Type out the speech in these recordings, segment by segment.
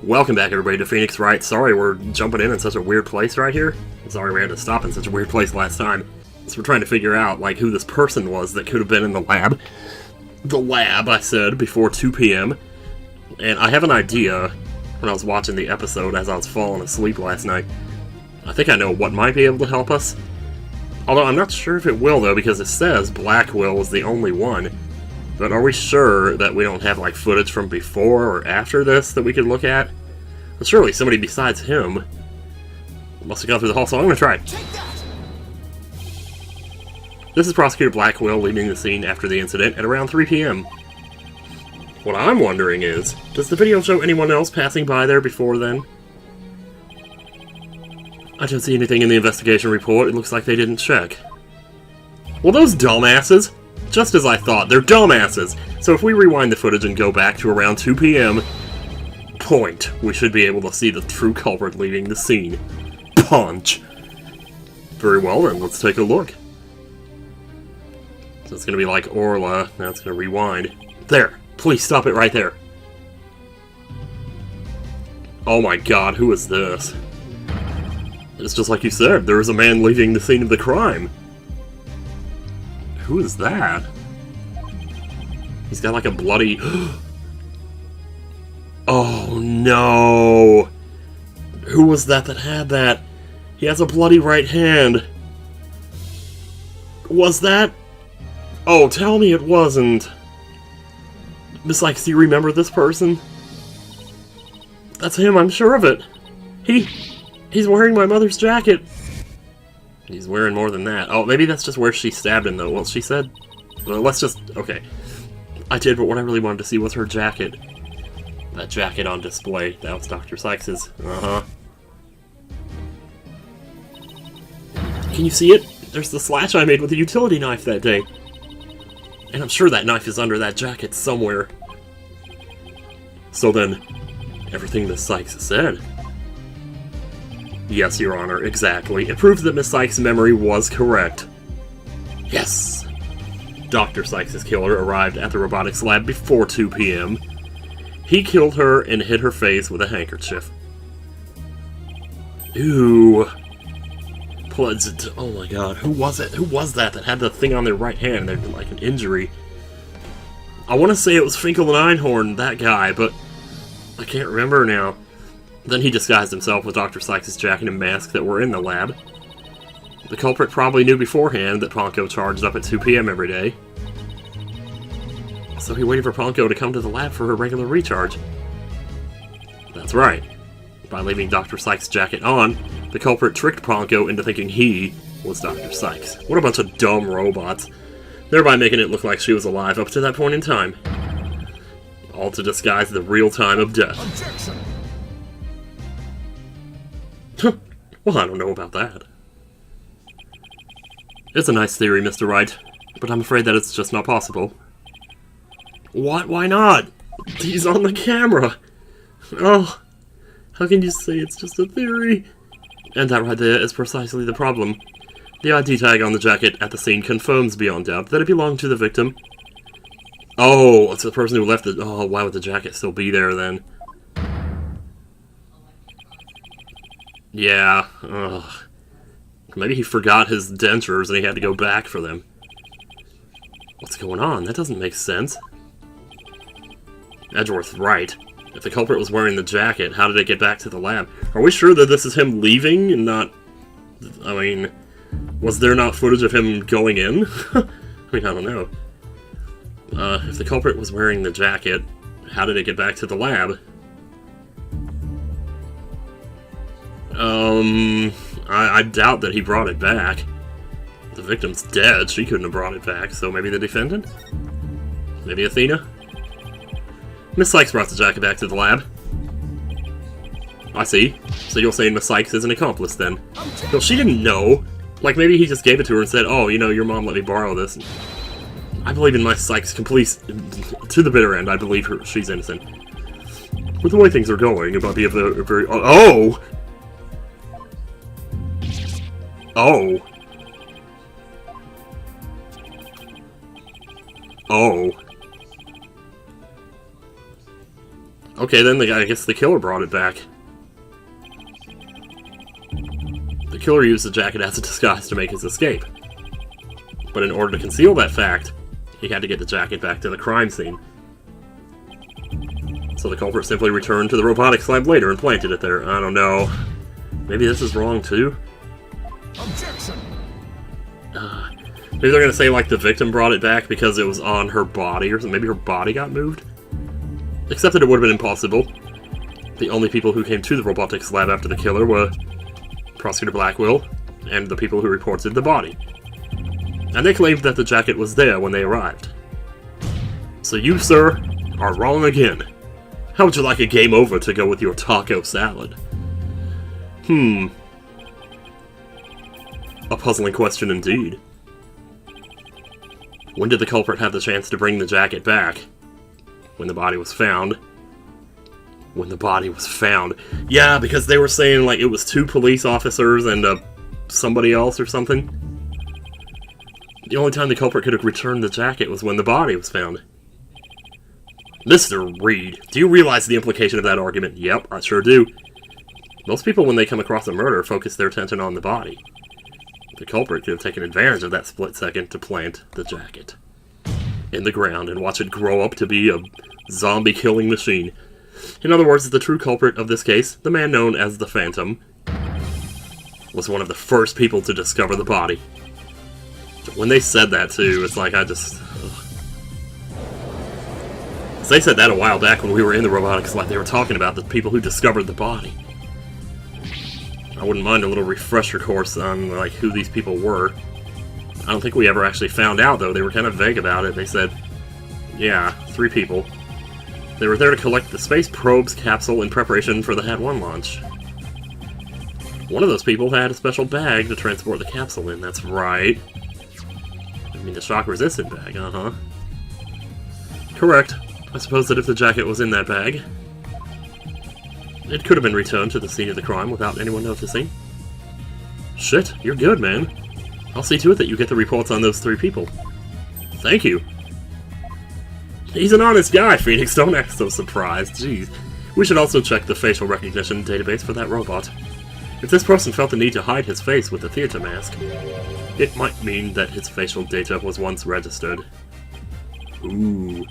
Welcome back, everybody, to Phoenix Wright. Sorry we're jumping in such a weird place right here. Sorry we had to stop in such a weird place last time. So we're trying to figure out, like, who this person was that could have been in the lab. The lab, I said, before 2 p.m. And I have an idea when I was watching the episode as I was falling asleep last night. I think I know what might be able to help us. Although I'm not sure if it will, though, because it says Blackquill was the only one. But are we sure that we don't have, like, footage from before or after this that we could look at? Well, surely somebody besides him must have gone through the hall, so I'm going to try it. This is Prosecutor Blackquill leaving the scene after the incident at around 3 p.m. What I'm wondering is, does the video show anyone else passing by there before then? I don't see anything in the investigation report. It looks like they didn't check. Well, those dumbasses! Just as I thought, they're dumbasses! So if we rewind the footage and go back to around 2 p.m., we should be able to see the true culprit leaving the scene. Punch! Very well then, let's take a look. So it's gonna be like Orla, now it's gonna rewind. There! Please stop it right there! Oh my god, who is this? It's just like you said, there is a man leaving the scene of the crime. Who is that? He's got like a bloody... Oh no! Who was that had that? He has a bloody right hand. Was that? Oh, tell me it wasn't. Miss Sykes, do you remember this person? That's him, I'm sure of it. He's wearing my mother's jacket. He's wearing more than that. Oh, maybe that's just where she stabbed him, though. Well, she said... Well, let's just... Okay. I did, but what I really wanted to see was her jacket. That jacket on display. That was Dr. Sykes's. Uh-huh. Can you see it? There's the slash I made with the utility knife that day. And I'm sure that knife is under that jacket somewhere. So then, everything Miss Sykes said... Yes, Your Honor, exactly. It proves that Miss Sykes' memory was correct. Yes! Dr. Sykes' killer arrived at the robotics lab before 2 p.m. He killed her and hit her face with a handkerchief. Ooh. Oh my god, who was it? Who was that had the thing on their right hand? They'd like an injury. I want to say it was Finkel and Einhorn, that guy, but I can't remember now. Then he disguised himself with Dr. Sykes' jacket and mask that were in the lab. The culprit probably knew beforehand that Ponko charged up at 2 p.m. every day. So he waited for Ponko to come to the lab for her regular recharge. That's right. By leaving Dr. Sykes' jacket on, the culprit tricked Ponko into thinking he was Dr. Sykes. What a bunch of dumb robots. Thereby making it look like she was alive up to that point in time. All to disguise the real time of death. Objection! Well, I don't know about that. It's a nice theory, Mr. Wright, but I'm afraid that it's just not possible. What? Why not? He's on the camera! Oh, how can you say it's just a theory? And that right there is precisely the problem. The ID tag on the jacket at the scene confirms beyond doubt that it belonged to the victim. Oh, it's the person who left it. Oh, why would the jacket still be there then? Yeah, ugh. Maybe he forgot his dentures and he had to go back for them. What's going on? That doesn't make sense. Edgeworth's right. If the culprit was wearing the jacket, how did it get back to the lab? Are we sure that this is him leaving and not... I mean, was there not footage of him going in? I mean, I don't know. If the culprit was wearing the jacket, how did it get back to the lab? I doubt that he brought it back. The victim's dead, she couldn't have brought it back, so maybe the defendant? Maybe Athena? Miss Sykes brought the jacket back to the lab. I see. So you're saying Miss Sykes is an accomplice, then? Well, she didn't know. Like, maybe he just gave it to her and said, oh, you know, your mom let me borrow this. I believe in Miss Sykes complete... To the bitter end, I believe she's innocent. With the way things are going, it might be a very... Oh! Oh. Oh. Okay, then I guess the killer brought it back. The killer used the jacket as a disguise to make his escape. But in order to conceal that fact, he had to get the jacket back to the crime scene. So the culprit simply returned to the robotics lab later and planted it there. I don't know. Maybe this is wrong too? Objection! Maybe they're gonna say like the victim brought it back because it was on her body or something. Maybe her body got moved? Except that it would have been impossible. The only people who came to the robotics lab after the killer were Prosecutor Blackquill and the people who reported the body. And they claimed that the jacket was there when they arrived. So you, sir, are wrong again. How would you like a game over to go with your taco salad? A puzzling question indeed. When did the culprit have the chance to bring the jacket back? When the body was found. When the body was found. Yeah, because they were saying like it was 2 police officers and somebody else or something. The only time the culprit could have returned the jacket was when the body was found. Mr. Reed, do you realize the implication of that argument? Yep, I sure do. Most people, when they come across a murder, focus their attention on the body. The culprit could have taken advantage of that split second to plant the jacket in the ground and watch it grow up to be a zombie-killing machine. In other words, the true culprit of this case, the man known as the Phantom, was one of the first people to discover the body. When they said that, too, it's like I just... They said that a while back when we were in the robotics lab. They were talking about the people who discovered the body. I wouldn't mind a little refresher course on like who these people were. I don't think we ever actually found out, though. They were kind of vague about it. They said, yeah, 3 people. They were there to collect the space probes capsule in preparation for the Had-1 launch. One of those people had a special bag to transport the capsule in, that's right. I mean, the shock-resistant bag, Correct. I suppose that if the jacket was in that bag, it could have been returned to the scene of the crime without anyone noticing. Shit, you're good, man. I'll see to it that you get the reports on those 3 people. Thank you. He's an honest guy, Phoenix. Don't act so surprised. Jeez. We should also check the facial recognition database for that robot. If this person felt the need to hide his face with a theater mask, it might mean that his facial data was once registered. Ooh.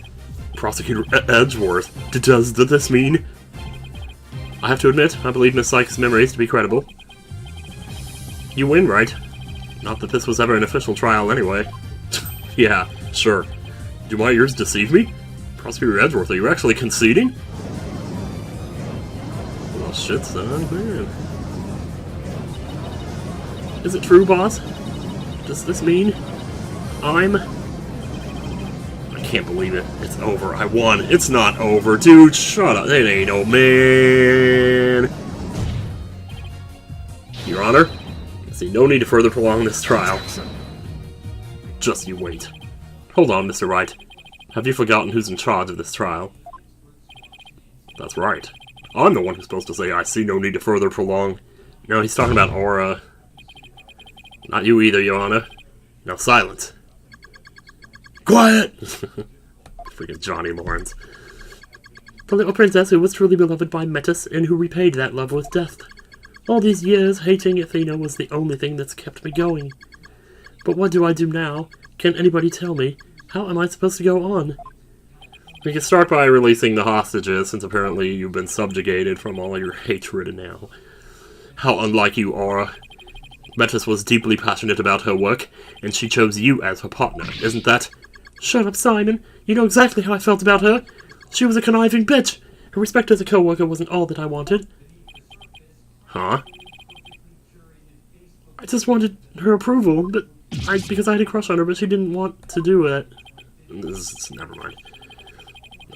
Prosecutor Edgeworth. Does this mean... I have to admit, I believe Miss Sykes' memories to be credible. You win, right? Not that this was ever an official trial anyway. Yeah, sure. Do my ears deceive me? Prosecutor Edgeworth, are you actually conceding? Well, shit, son, man. Is it true, boss? Does this mean I'm... I can't believe it. It's over. I won. It's not over. Dude, shut up. It ain't no man. Your Honor, I see no need to further prolong this trial. Just you wait. Hold on, Mr. Wright. Have you forgotten who's in charge of this trial? That's right. I'm the one who's supposed to say I see no need to further prolong. No, he's talking about Aura. Not you either, Your Honor. Now silence. Quiet! Freaking Johnny Lawrence. The little princess who was truly beloved by Metis and who repaid that love with death. All these years, hating Athena was the only thing that's kept me going. But what do I do now? Can anybody tell me? How am I supposed to go on? We can start by releasing the hostages, since apparently you've been subjugated from all your hatred now. How unlike you, Aura. Metis was deeply passionate about her work, and she chose you as her partner, isn't that? Shut up, Simon. You know exactly how I felt about her. She was a conniving bitch. Her respect as a co-worker wasn't all that I wanted. Huh? I just wanted her approval, but because I had a crush on her, but she didn't want to do it. Never mind.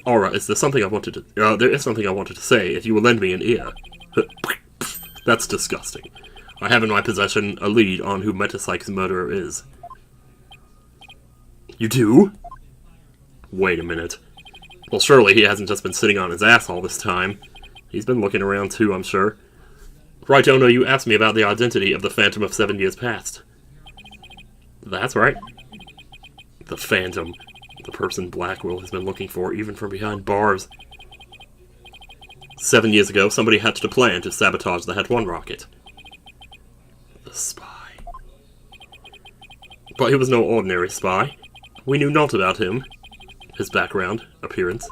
Alright, is there something I wanted to... there is something I wanted to say, if you will lend me an ear. That's disgusting. I have in my possession a lead on who Metasykes' murderer is. You do? Wait a minute. Well, surely he hasn't just been sitting on his ass all this time. He's been looking around too, I'm sure. Right, Ono, you asked me about the identity of the Phantom of 7 years past. That's right. The Phantom. The person Blackquill has been looking for, even from behind bars. 7 years ago, somebody hatched a plan to sabotage the Het-1 rocket. The spy. But he was no ordinary spy. We knew naught about him, his background, appearance.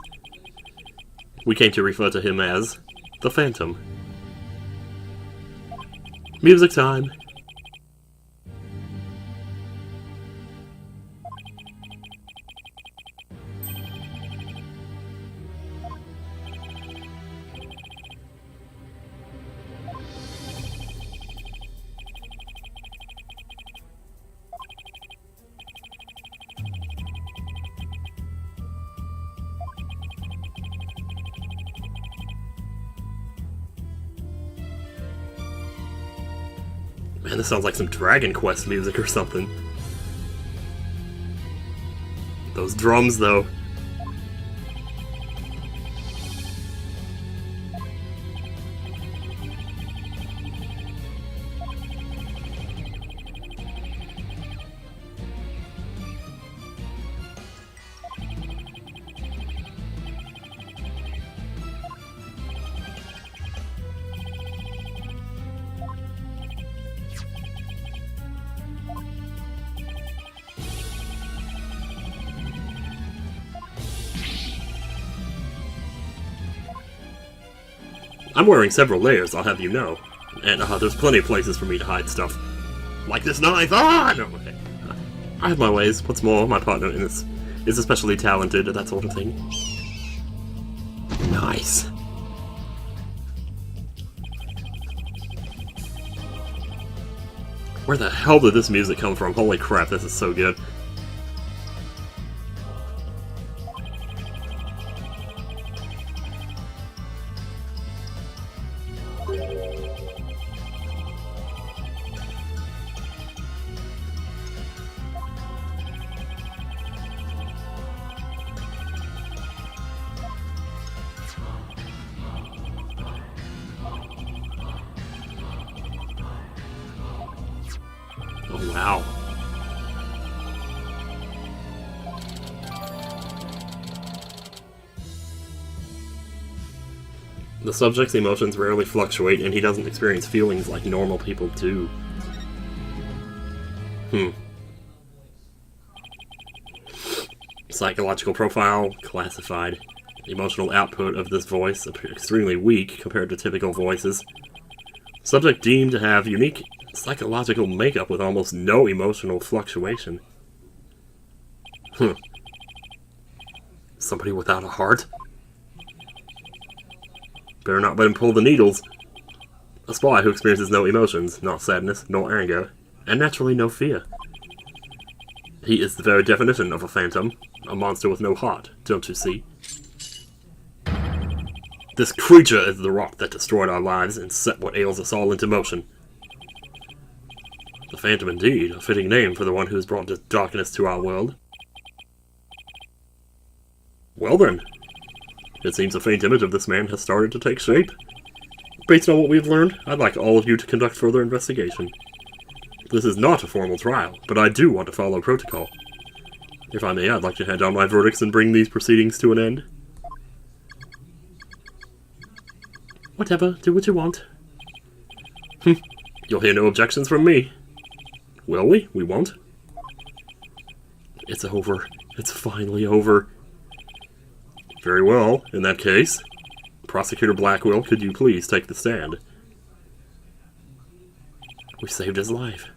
We came to refer to him as the Phantom. Music time! Man, this sounds like some Dragon Quest music or something. Those drums, though. I'm wearing several layers, I'll have you know. And there's plenty of places for me to hide stuff. Like this knife! Ah! No, okay. I have my ways. What's more, my partner in this is especially talented at that sort of thing. Nice. Where the hell did this music come from? Holy crap, this is so good. Oh, wow. The subject's emotions rarely fluctuate, and he doesn't experience feelings like normal people do. Psychological profile classified. Emotional output of this voice appears extremely weak compared to typical voices. Subject deemed to have unique psychological makeup with almost no emotional fluctuation. Somebody without a heart? Better not let him pull the needles. A spy who experiences no emotions, not sadness, nor anger, and naturally no fear. He is the very definition of a phantom, a monster with no heart, don't you see? This creature is the rock that destroyed our lives and set what ails us all into motion. The Phantom indeed, a fitting name for the one who has brought darkness to our world. Well then, it seems a faint image of this man has started to take shape. Based on what we've learned, I'd like all of you to conduct further investigation. This is not a formal trial, but I do want to follow protocol. If I may, I'd like to hand down my verdicts and bring these proceedings to an end. Whatever, do what you want. You'll hear no objections from me. Will we? We won't. It's over. It's finally over. Very well, in that case. Prosecutor Blackquill, could you please take the stand? We saved his life.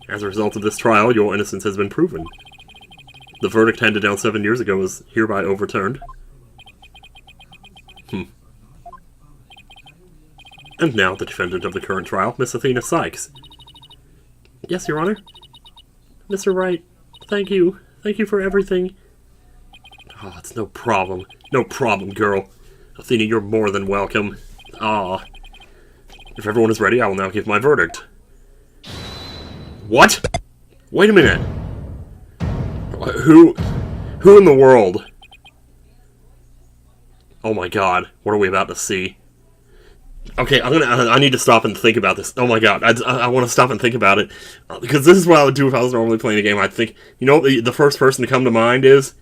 As a result of this trial, your innocence has been proven. The verdict handed down 7 years ago is hereby overturned. And now, the defendant of the current trial, Miss Athena Sykes. Yes, Your Honor? Mr. Wright, thank you. Thank you for everything. Oh, it's no problem. No problem, girl. Athena, you're more than welcome. Ah. If everyone is ready, I will now give my verdict. What? Wait a minute. Who in the world? Oh my god, what are we about to see? Okay, I need to stop and think about this. Oh my god, I want to stop and think about it. Because this is what I would do if I was normally playing a game. I'd think, you know what the first person to come to mind is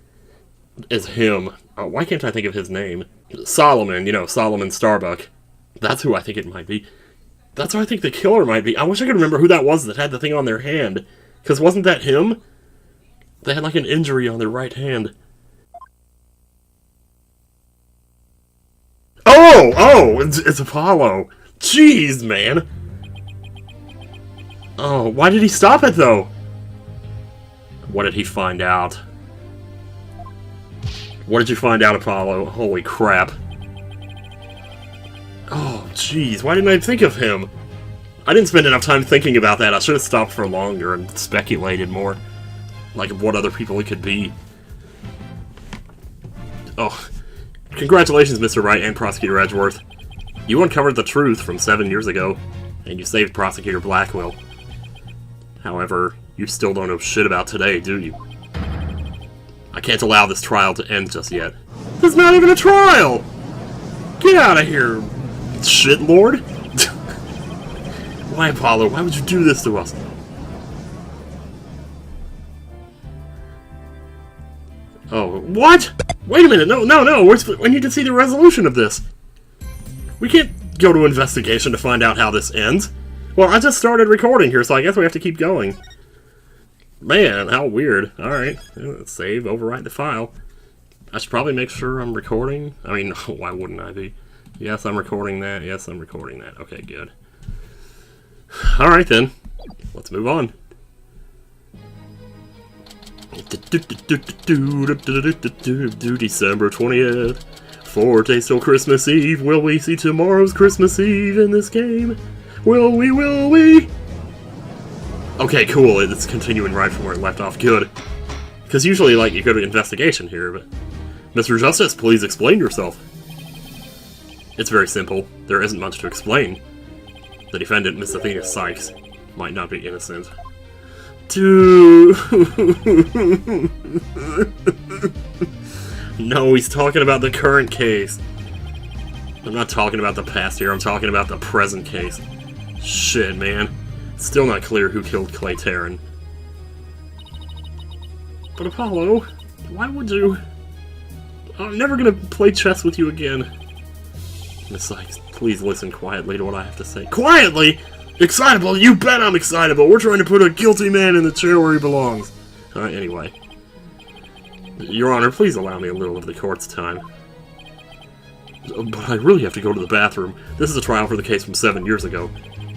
him. Why can't I think of his name? Solomon, you know, Solomon Starbuck. That's who I think it might be. That's who I think the killer might be. I wish I could remember who that was that had the thing on their hand. Because wasn't that him? They had like an injury on their right hand. Oh, it's Apollo. Jeez, man. Oh, why did he stop it, though? What did he find out? What did you find out, Apollo? Holy crap. Oh, jeez, why didn't I think of him? I didn't spend enough time thinking about that. I should have stopped for longer and speculated more. Like, what other people it could be. Oh, congratulations, Mr. Wright and Prosecutor Edgeworth. You uncovered the truth from 7 years ago, and you saved Prosecutor Blackquill. However, you still don't know shit about today, do you? I can't allow this trial to end just yet. There's not even a trial! Get out of here, shitlord! Why, Apollo? Why would you do this to us? Oh, what? Wait a minute, no! We need to see the resolution of this. We can't go to investigation to find out how this ends. Well, I just started recording here, so I guess we have to keep going. Man, how weird. Alright, save, overwrite the file. I should probably make sure I'm recording. I mean, why wouldn't I be? Yes, I'm recording that. Yes, I'm recording that. Okay, good. Alright then, let's move on. December 20th. 4 days till Christmas Eve. Will we see tomorrow's Christmas Eve in this game? Will we, will we? Okay, cool, it's continuing right from where it left off. Good. Because usually, like, you go to investigation here, but... Mr. Justice, please explain yourself. It's very simple. There isn't much to explain. The defendant, Miss Athena Sykes, might not be innocent. Dude. No, he's talking about the current case. I'm not talking about the past here, I'm talking about the present case. Shit, man. Still not clear who killed Clay Terran. But Apollo, why would you? I'm never gonna play chess with you again. Miss Sykes, please listen quietly to what I have to say. Quietly? Excitable? You bet I'm excitable! We're trying to put a guilty man in the chair where he belongs. Anyway. Your Honor, please allow me a little of the court's time. But I really have to go to the bathroom. This is a trial for the case from 7 years ago.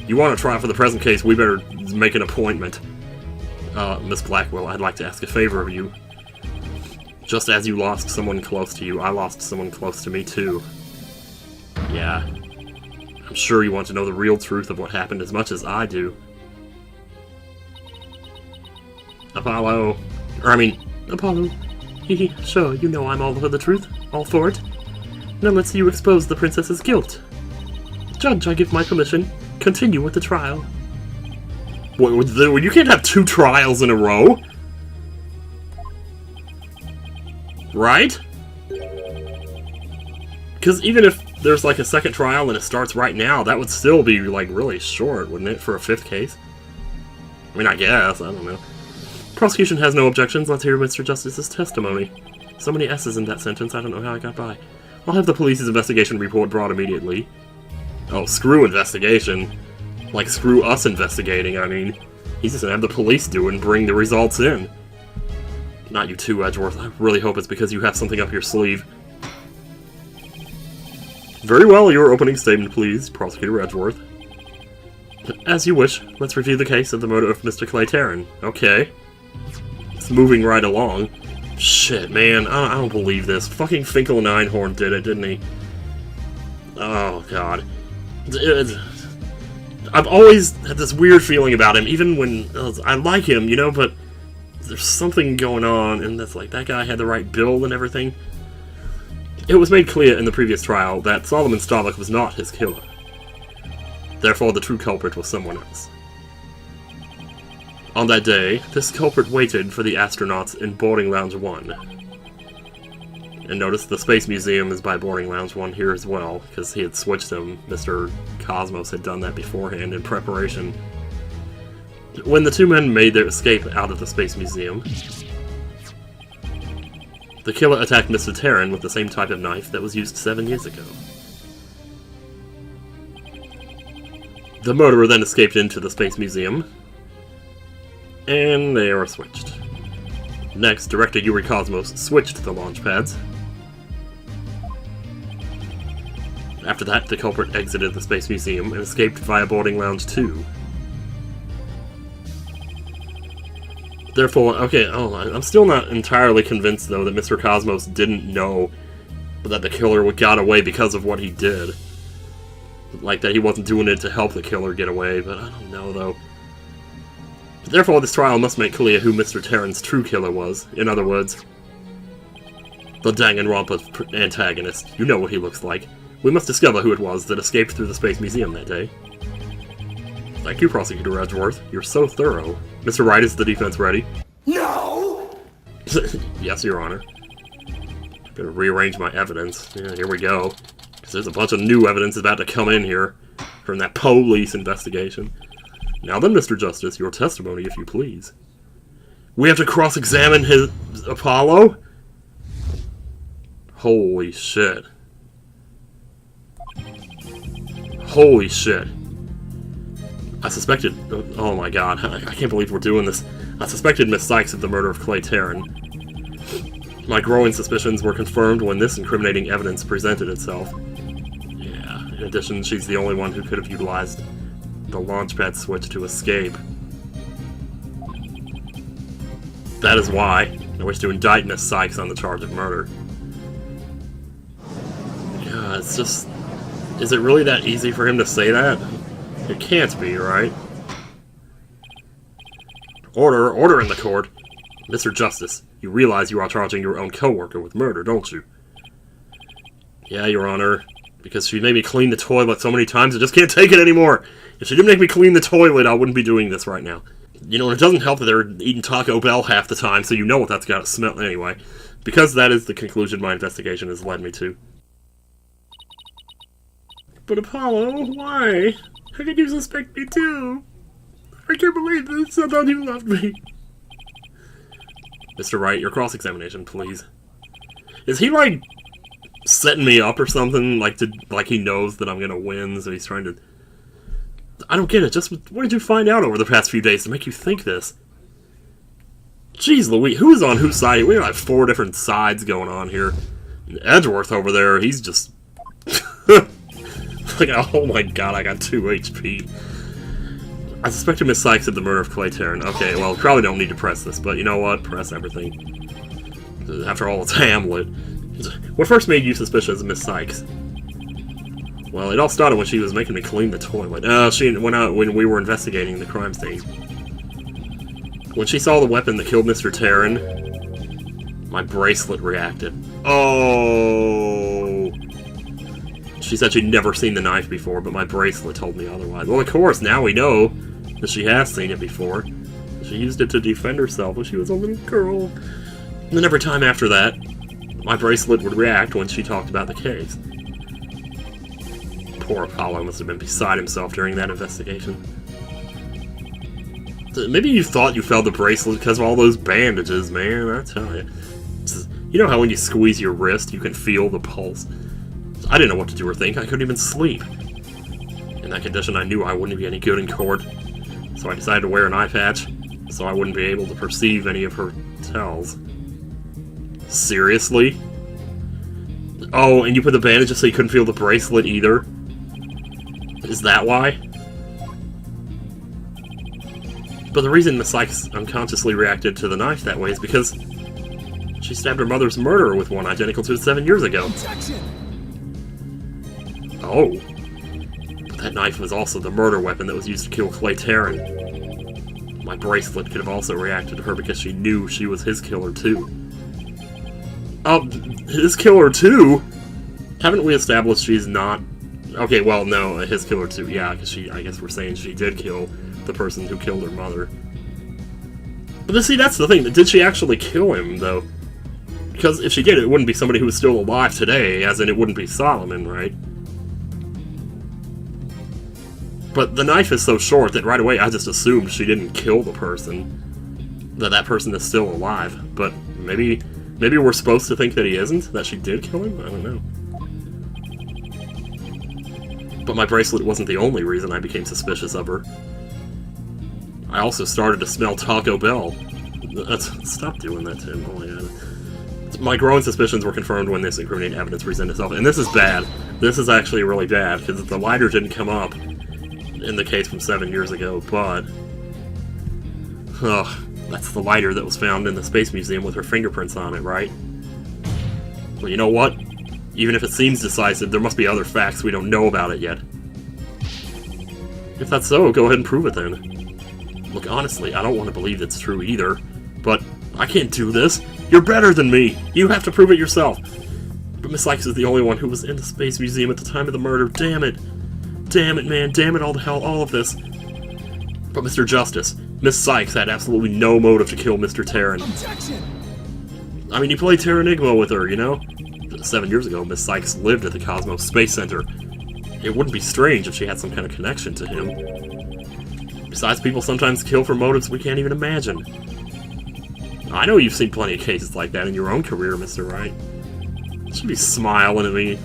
You want a trial for the present case, we better make an appointment. Miss Blackquill, I'd like to ask a favor of you. Just as you lost someone close to you, I lost someone close to me too. Yeah. I'm sure you want to know the real truth of what happened as much as I do. Apollo. Apollo. Hehe, sure, you know I'm all for the truth. All for it. Now let's see you expose the princess's guilt. Judge, I give my permission. Continue with the trial. What, you can't have 2 trials in a row? Right? Because even if there's like a second trial and it starts right now, that would still be like really short, wouldn't it, for a 5th case? I mean, I guess, I don't know. Prosecution has no objections. Let's hear Mr. Justice's testimony. So many S's in that sentence, I don't know how I got by. I'll have the police's investigation report brought immediately. Oh, screw investigation. Like, screw us investigating, I mean. He's just gonna have the police do it and bring the results in. Not you too, Edgeworth. I really hope it's because you have something up your sleeve. Very well, your opening statement, please, Prosecutor Edgeworth. As you wish. Let's review the case of the murder of Mr. Clay Terran. Okay. It's moving right along. Shit, man, I don't believe this. Fucking Finkel and Einhorn did it, didn't he? Oh, God. I've always had this weird feeling about him, even when I like him, you know, but there's something going on, and that's like, that guy had the right build and everything. It was made clear in the previous trial that Solomon Starbuck was not his killer. Therefore, the true culprit was someone else. On that day, this culprit waited for the astronauts in Boarding Lounge 1. And notice the Space Museum is by Boarding Lounge 1 here as well, because he had switched them. Mr. Cosmos had done that beforehand in preparation. When the 2 men made their escape out of the Space Museum, The killer attacked Mr. Terran with the same type of knife that was used 7 years ago. The murderer then escaped into the Space Museum, and they are switched. Next, Director Yuri Cosmos switched the launch pads. After that, the culprit exited the Space Museum and escaped via boarding lounge 2. Therefore, okay, I'm still not entirely convinced, though, that Mr. Cosmos didn't know that the killer got away because of what he did. Like, that he wasn't doing it to help the killer get away, but I don't know, though. Therefore, this trial must make clear who Mr. Terran's true killer was. In other words, the Danganronpa antagonist. You know what he looks like. We must discover who it was that escaped through the Space Museum that day. Thank you, Prosecutor Edgeworth. You're so thorough. Mr. Wright, is the defense ready? No! Yes, Your Honor. I'm gonna rearrange my evidence. Yeah, here we go. Because there's a bunch of new evidence about to come in here from that police investigation. Now then, Mr. Justice, your testimony, if you please. We have to cross-examine his Apollo? Holy shit. Holy shit. I suspected... Oh my god, I can't believe we're doing this. I suspected Miss Sykes of the murder of Clay Terran. My growing suspicions were confirmed when this incriminating evidence presented itself. Yeah, in addition, she's the only one who could have utilized the launchpad switch to escape. That is why I wish to indict Miss Sykes on the charge of murder. Yeah, it's just... Is it really that easy for him to say that? It can't be, right? Order in the court. Mr. Justice, you realize you are charging your own co-worker with murder, don't you? Yeah, Your Honor. Because she made me clean the toilet so many times, I just can't take it anymore! If she didn't make me clean the toilet, I wouldn't be doing this right now. You know, and it doesn't help that they're eating Taco Bell half the time, so you know what that's gotta smell anyway. Because that is the conclusion my investigation has led me to. But Apollo, why? How could you suspect me too? I can't believe this, I thought you loved me. Mr. Wright, your cross-examination, please. Is he, like, setting me up or something? Like he knows that I'm gonna win, so he's trying to... I don't get it, just what did you find out over the past few days to make you think this? Jeez Louise, who's on whose side? We have like 4 different sides going on here. Edgeworth over there, he's just... like, oh my god, I got 2 HP. I suspected Miss Sykes of the murder of Clay Terran. Okay, well, probably don't need to press this, but you know what? Press everything. After all, it's Hamlet. What first made you suspicious of Miss Sykes? Well, it all started when she was making me clean the toilet. She went out when we were investigating the crime scene. When she saw the weapon that killed Mr. Terran, my bracelet reacted. Oh! She said she'd never seen the knife before, but my bracelet told me otherwise. Well, of course, now we know that she has seen it before. She used it to defend herself when she was a little girl. And then every time after that, my bracelet would react when she talked about the case. Poor Apollo must have been beside himself during that investigation. Maybe you thought you felt the bracelet because of all those bandages, man, I tell you. You know how when you squeeze your wrist, you can feel the pulse? I didn't know what to do or think. I couldn't even sleep. In that condition, I knew I wouldn't be any good in court. So I decided to wear an eye patch, so I wouldn't be able to perceive any of her tells. Seriously? Oh, and you put the bandages so you couldn't feel the bracelet either? Is that why? But the reason Miss Sykes unconsciously reacted to the knife that way is because she stabbed her mother's murderer with one identical to it 7 years ago. Oh. But that knife was also the murder weapon that was used to kill Clay Terran. My bracelet could have also reacted to her because she knew she was his killer too. His killer too? Haven't we established she's not... Okay, well, no, his killer too, yeah, because I guess we're saying she did kill the person who killed her mother. But see, that's the thing, did she actually kill him, though? Because if she did, it wouldn't be somebody who was still alive today, as in it wouldn't be Solomon, right? But the knife is so short that right away I just assumed she didn't kill the person. That person is still alive. But maybe Maybe we're supposed to think that he isn't? That she did kill him? I don't know. But my bracelet wasn't the only reason I became suspicious of her. I also started to smell Taco Bell. Stop doing that to him. Oh my god. My growing suspicions were confirmed when this incriminating evidence presented itself. And this is bad. This is actually really bad, because the lighter didn't come up in the case from 7 years ago, but... Ugh, that's the lighter that was found in the Space Museum with her fingerprints on it, right? Well, you know what? Even if it seems decisive, there must be other facts we don't know about it yet. If that's so, go ahead and prove it then. Look, honestly, I don't want to believe it's true either, but I can't do this. You're better than me. You have to prove it yourself. But Miss Sykes is the only one who was in the Space Museum at the time of the murder. Damn it. Damn it, man. Damn it all to hell, all of this. But Mr. Justice, Miss Sykes had absolutely no motive to kill Mr. Terran. Objection! I mean, he played Terranigma with her, you know? 7 years ago, Miss Sykes lived at the Cosmos Space Center. It wouldn't be strange if she had some kind of connection to him. Besides, people sometimes kill for motives we can't even imagine. I know you've seen plenty of cases like that in your own career, Mr. Wright. You should be smiling at me.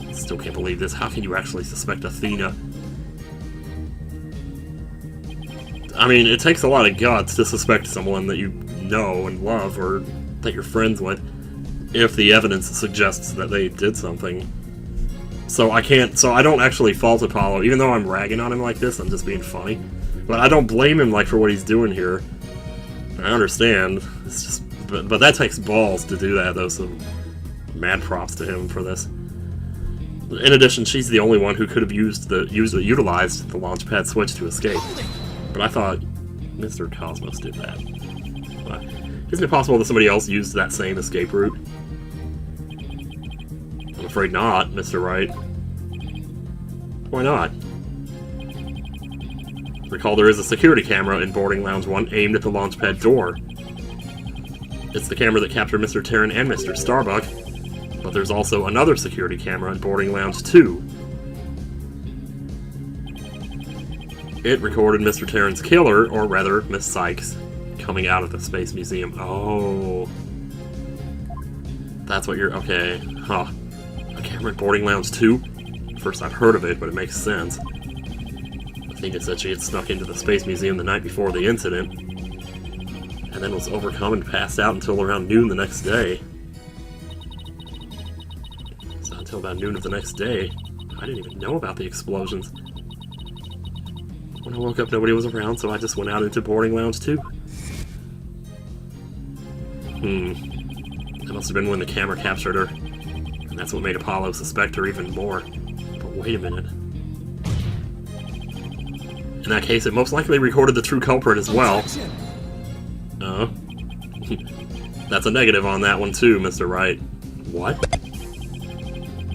I still can't believe this. How can you actually suspect Athena? I mean, it takes a lot of guts to suspect someone that you know and love, or that you're friends with, if the evidence suggests that they did something. So I don't actually fault Apollo, even though I'm ragging on him like this, I'm just being funny. But I don't blame him, like, for what he's doing here. I understand. It's just, but that takes balls to do that, though, so mad props to him for this. In addition, she's the only one who could have utilized the launch pad switch to escape. But I thought Mr. Cosmos did that. But isn't it possible that somebody else used that same escape route? I'm afraid not, Mr. Wright. Why not? Recall there is a security camera in Boarding Lounge 1 aimed at the launch pad door. It's the camera that captured Mr. Terran and Mr. Starbuck, but there's also another security camera in Boarding Lounge 2. It recorded Mr. Terran's killer, or rather, Miss Sykes, coming out of the Space Museum. Oh. That's what you're... okay. Huh. A camera in Boarding Lounge 2? First I've heard of it, but it makes sense. Athena said she had snuck into the Space Museum the night before the incident, and then was overcome and passed out until around noon the next day. So until about noon of the next day, I didn't even know about the explosions. When I woke up, nobody was around, so I just went out into Boarding Lounge 2. That must have been when the camera captured her, and that's what made Apollo suspect her even more. But wait a minute. In that case, it most likely recorded the true culprit as well. That's a negative on that one too, Mr. Wright. What?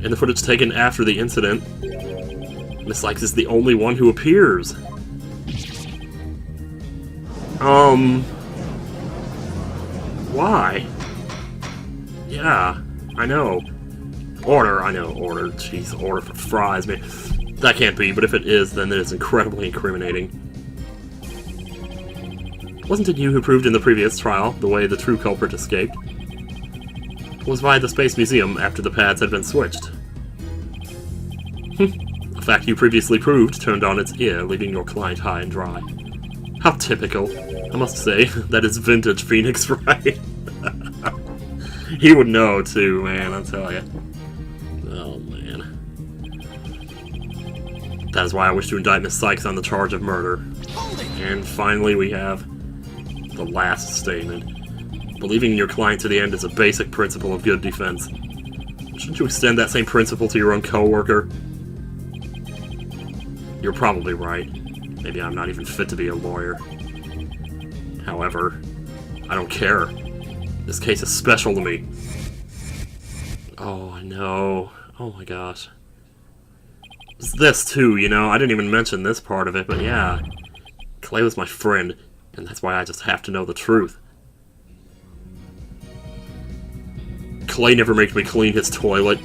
In the footage taken after the incident, Miss Sykes is the only one who appears. Why? Yeah, I know. Order. Jeez, order for fries, man. That can't be, but if it is, then it is incredibly incriminating. Wasn't it you who proved in the previous trial the way the true culprit escaped? It was via the Space Museum after the pads had been switched. A fact you previously proved turned on its ear, leaving your client high and dry. How typical. I must say, that is vintage Phoenix Wright. He would know too, man, I'll tell you. Oh, man. That is why I wish to indict Miss Sykes on the charge of murder. And finally we have the last statement. Believing in your client to the end is a basic principle of good defense. Shouldn't you extend that same principle to your own co-worker? You're probably right. Maybe I'm not even fit to be a lawyer. However, I don't care. This case is special to me. Oh, I know. Oh my gosh. It's this too, you know? I didn't even mention this part of it, but yeah. Clay was my friend, and that's why I just have to know the truth. Clay never made me clean his toilet.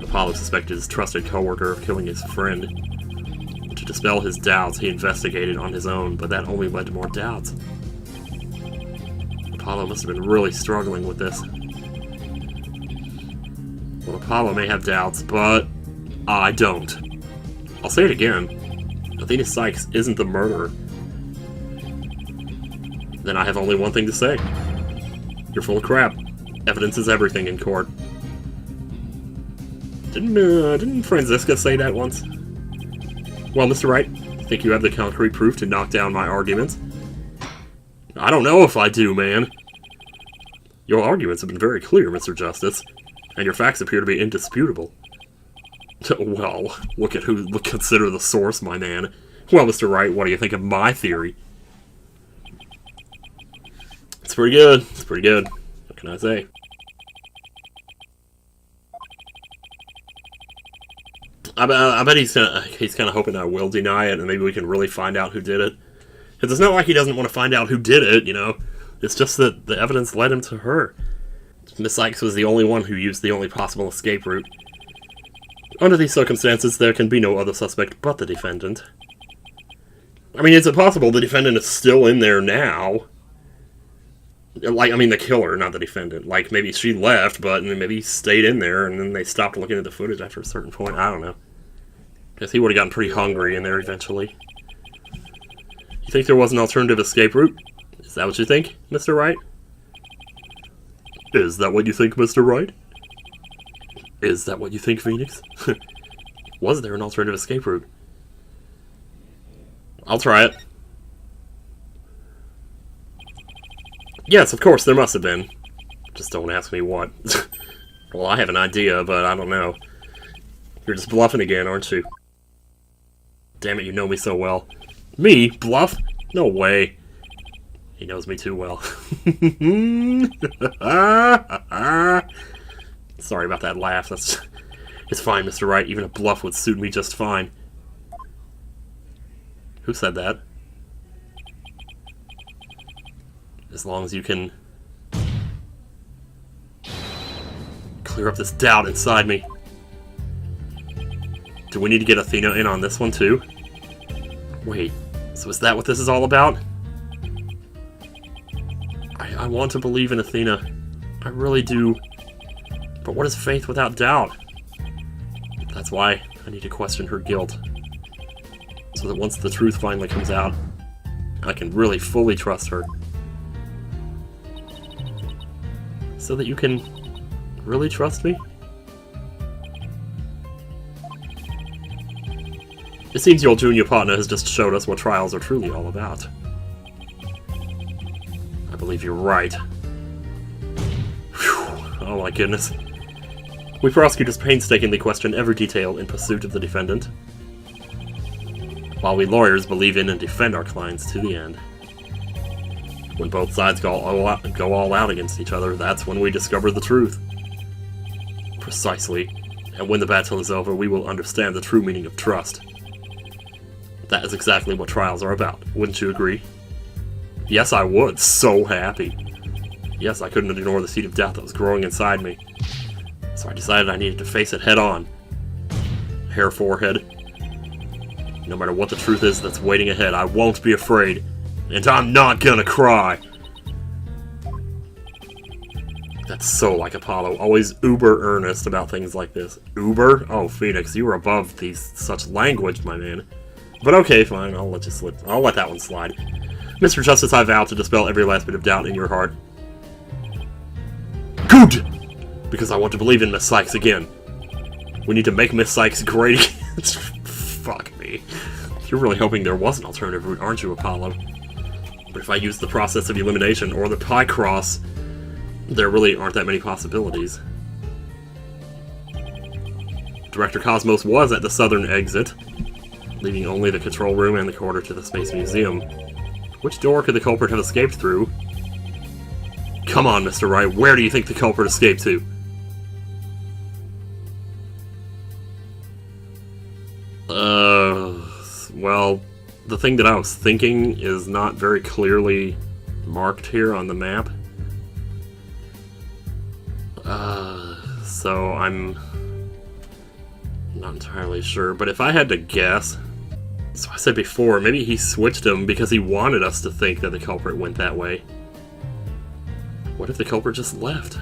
Apollo suspected his trusted co-worker of killing his friend. To dispel his doubts, he investigated on his own, but that only led to more doubts. Apollo must have been really struggling with this. Well, Apollo may have doubts, but I don't. I'll say it again. Athena Sykes isn't the murderer. Then I have only one thing to say. You're full of crap. Evidence is everything in court. Didn't Franziska say that once? Well, Mr. Wright, think you have the concrete proof to knock down my arguments? I don't know if I do, man. Your arguments have been very clear, Mr. Justice, and your facts appear to be indisputable. Well, consider the source, my man. Well, Mr. Wright, what do you think of my theory? It's pretty good. It's pretty good. What can I say? I bet he's kind of hoping I will deny it, and maybe we can really find out who did it. Because it's not like he doesn't want to find out who did it, you know. It's just that the evidence led him to her. Miss Sykes was the only one who used the only possible escape route. Under these circumstances, there can be no other suspect but the defendant. I mean, is it possible the defendant is still in there now? Like, I mean, the killer, not the defendant. Like, maybe she left, but maybe he stayed in there, and then they stopped looking at the footage after a certain point. I don't know. Guess he would have gotten pretty hungry in there eventually. You think there was an alternative escape route? Is that what you think, Mr. Wright? Is that what you think, Mr. Wright? Is that what you think, Phoenix? Was there an alternative escape route? I'll try it. Yes, of course, there must have been. Just don't ask me what. Well, I have an idea, but I don't know. You're just bluffing again, aren't you? Damn it, you know me so well. Me? Bluff? No way. He knows me too well. Sorry about that laugh. It's fine, Mr. Wright. Even a bluff would suit me just fine. Who said that? As long as you can clear up this doubt inside me. Do we need to get Athena in on this one too? Wait, so is that what this is all about? I want to believe in Athena. I really do. But what is faith without doubt? That's why I need to question her guilt. So that once the truth finally comes out, I can really fully trust her. So that you can really trust me? It seems your junior partner has just showed us what trials are truly all about. I believe you're right. Whew. Oh my goodness. We prosecutors painstakingly question every detail in pursuit of the defendant, while we lawyers believe in and defend our clients to the end. When both sides go all out against each other, that's when we discover the truth. Precisely. And when the battle is over, we will understand the true meaning of trust. That is exactly what trials are about. Wouldn't you agree? Yes, I would. So happy. Yes, I couldn't ignore the seed of doubt that was growing inside me. So I decided I needed to face it head on. Hair forehead. No matter what the truth is that's waiting ahead, I won't be afraid. And I'm not gonna cry! That's so like Apollo, always uber earnest about things like this. Uber? Oh, Phoenix, you were above such language, my man. But okay, fine, I'll let you slip. I'll let that one slide. Mr. Justice, I vow to dispel every last bit of doubt in your heart. Good! Because I want to believe in Miss Sykes again. We need to make Miss Sykes great again. Fuck me. You're really hoping there was an alternative route, aren't you, Apollo? But if I use the process of elimination or the pie cross, there really aren't that many possibilities. Director Cosmos was at the southern exit, leaving only the control room and the corridor to the Space Museum. Which door could the culprit have escaped through? Come on, Mr. Wright, where do you think the culprit escaped to? Well, the thing that I was thinking is not very clearly marked here on the map. So I'm not entirely sure, but if I had to guess, so I said before, maybe he switched them because he wanted us to think that the culprit went that way. What if the culprit just left?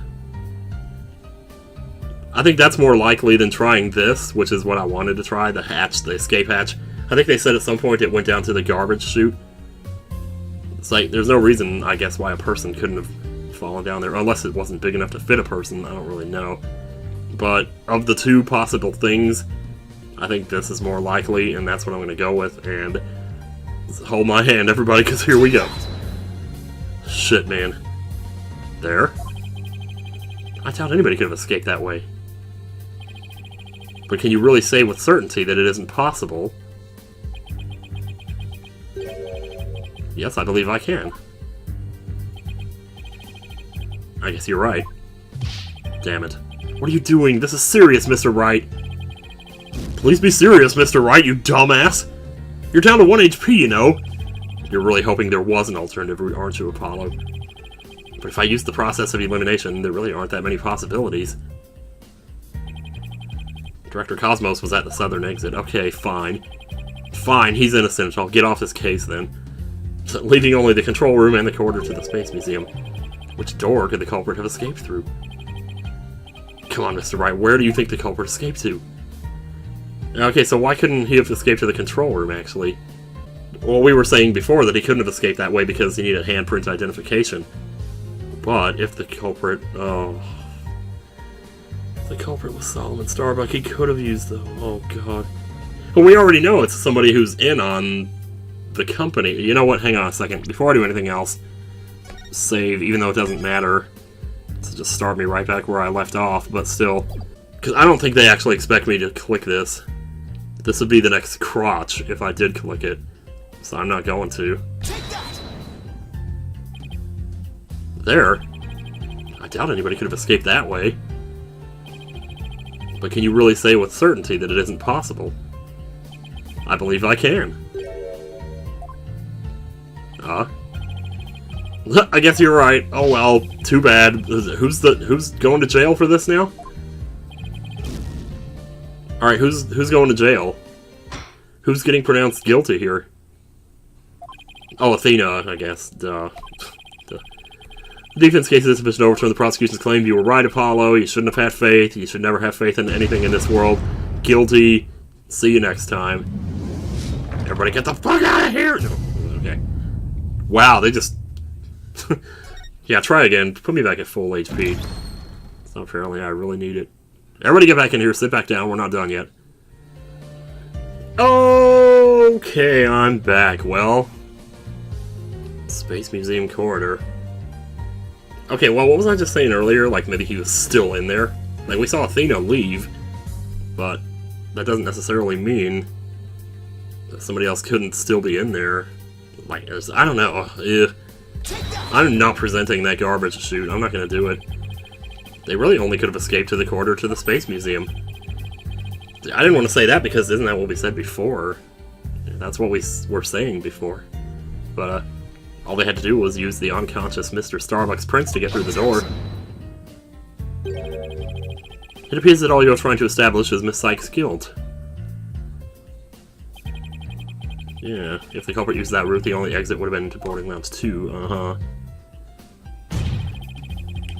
I think that's more likely than trying this, which is what I wanted to try, the hatch, the escape hatch. I think they said at some point it went down to the garbage chute. It's like, there's no reason, I guess, why a person couldn't have fallen down there, unless it wasn't big enough to fit a person. I don't really know. But of the two possible things, I think this is more likely, and that's what I'm going to go with. And hold my hand, everybody, because here we go. Shit, man. There. I doubt anybody could have escaped that way. But can you really say with certainty that it isn't possible? Yes, I believe I can. I guess you're right. Damn it. What are you doing? This is serious, Mr. Wright. Please be serious, Mr. Wright, you dumbass! You're down to 1 HP, you know! You're really hoping there was an alternative route, aren't you, Apollo? But if I use the process of elimination, there really aren't that many possibilities. Director Cosmos was at the southern exit. Okay, fine. Fine, he's innocent. I'll get off this case then. So, leaving only the control room and the corridor to the Space Museum. Which door could the culprit have escaped through? Come on, Mr. Wright, where do you think the culprit escaped to? Okay, so why couldn't he have escaped to the control room, actually? Well, we were saying before that he couldn't have escaped that way because he needed handprint identification. But if the culprit... oh... if the culprit was Solomon Starbuck, he could have used the... oh, God. Well, we already know it's somebody who's in on the company. You know what? Hang on a second. Before I do anything else, save, even though it doesn't matter. To just start me right back where I left off, but still. Because I don't think they actually expect me to click this. This would be the next crotch if I did click it. So I'm not going to. There. I doubt anybody could have escaped that way. But can you really say with certainty that it isn't possible? I believe I can. I guess you're right. Oh well, too bad. Who's going to jail for this now? Alright, who's going to jail? Who's getting pronounced guilty here? Oh, Athena, I guess. Duh. The defense case is sufficient to overturn the prosecution's claim. You were right, Apollo. You shouldn't have had faith. You should never have faith in anything in this world. Guilty. See you next time. Everybody get the fuck out of here! No. Okay. Wow, they just... yeah, try again. Put me back at full HP. So apparently I really need it. Everybody get back in here. Sit back down. We're not done yet. Okay, I'm back. Well... Space Museum corridor. Okay, well, what was I just saying earlier? Like, maybe he was still in there? Like, we saw Athena leave, but that doesn't necessarily mean that somebody else couldn't still be in there. Like, I don't know. I'm not presenting that garbage chute. I'm not going to do it. They really only could have escaped to the corridor to the Space Museum. I didn't want to say that because isn't that what we said before? That's what we were saying before. But, all they had to do was use the unconscious Mr. Starbucks Prince to get through the door. It appears that all you're trying to establish is Miss Sykes' guilt. Yeah, if the culprit used that route, the only exit would have been into boarding lounge 2,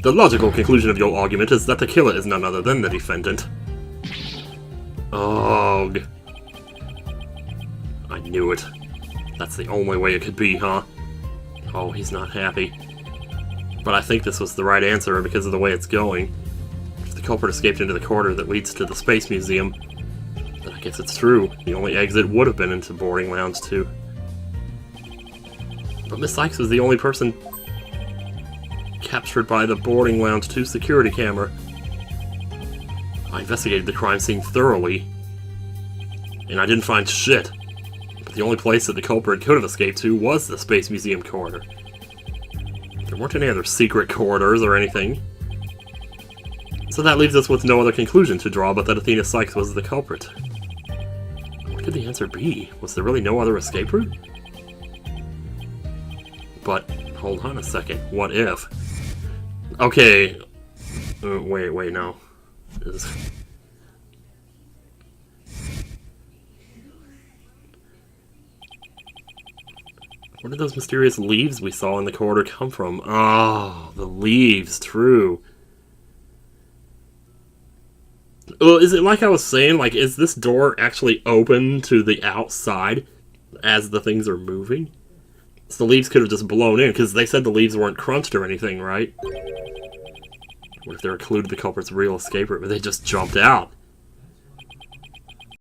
The logical conclusion of your argument is that the killer is none other than the defendant. Ugh. I knew it. That's the only way it could be, huh? Oh, he's not happy. But I think this was the right answer because of the way it's going. If the culprit escaped into the corridor that leads to the Space Museum, then I guess it's true. The only exit would have been into boarding lounge 2. But Miss Sykes was the only person captured by the boarding lounge 2 security camera. I investigated the crime scene thoroughly, and I didn't find shit. But the only place that the culprit could have escaped to was the Space Museum corridor. There weren't any other secret corridors or anything. So that leaves us with no other conclusion to draw but that Athena Sykes was the culprit. What could the answer be? Was there really no other escape route? But, hold on a second. What if? Okay. Wait, no. Where did those mysterious leaves we saw in the corridor come from? Oh, the leaves, true. Well, is it like I was saying, like, is this door actually open to the outside as the things are moving? So the leaves could have just blown in, because they said the leaves weren't crunched or anything, right? What if they're clued to the culprit's real escape route, but they just jumped out?